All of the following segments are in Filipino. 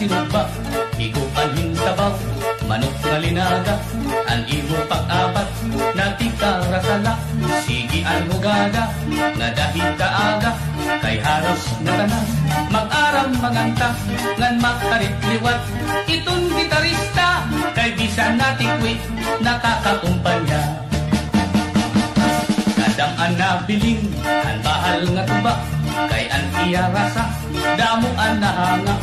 sinugba, igupanin sabaw, manok nga linaga, ang ibo pag-apat, natikara sala, sige ang hugada, nga dahil kaaga, kay haros na tanan, mag-aram manganta, ngan makarit liwat, itong gitarista, kay bisan natikwit, nakakakumpanya. Kadang na biling, ang bahal nga tuba, kay an iya rasa, damo an nahanga,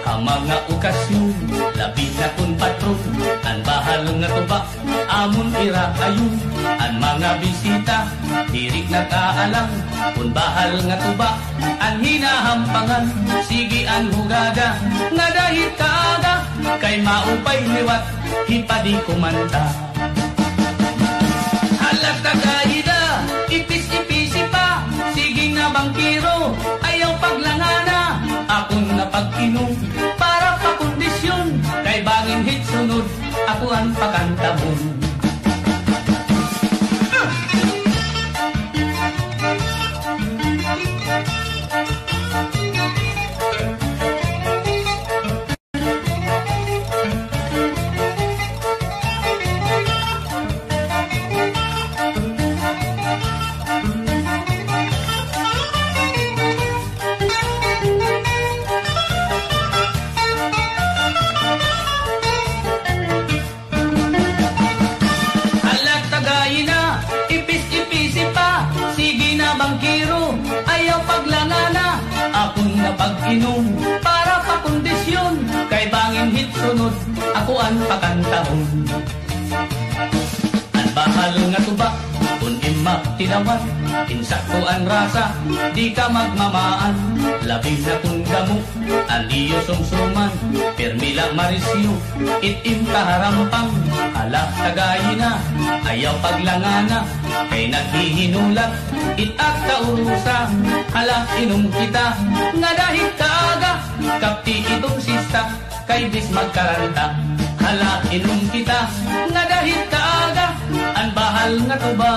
ang mga okasyon, labi na kun patron, ang bahal nga tuba, amon ira ayun, ang mga bisita, dirik nagkaalang, kun bahal nga tuba, ang hinahampangan, sige ang hugada, nga dahil kaaga, kay maupay liwat, hipadi kumanta. Halata kaida, ipis-ipisi pa, sige na bangkiro, ayaw paglangana, akong napag-inom, para pa kondisyon, kay bangin hit sunod, ako ang pakantabon. Bangkiro, ayaw paglangana, akong napag-inom, para pa kondisyon, kay bangin hit sunod, ako ang pakantahon. Ang bahal nga tuba, kung imak tinawan, insakto ang rasa, di ka magmamaan, labi na kung damo, ang iyo sumsuman, permila marisyo, itim kaharampang, hala tagayina, ayaw paglangana, kay naghihinulat, itak kaurusa, hala inom kita, nga dahil kaaga, kapti itong sista, kay bis magkaranta, hala inom kita, nga dahil kaaga, ang bahal nga tuba.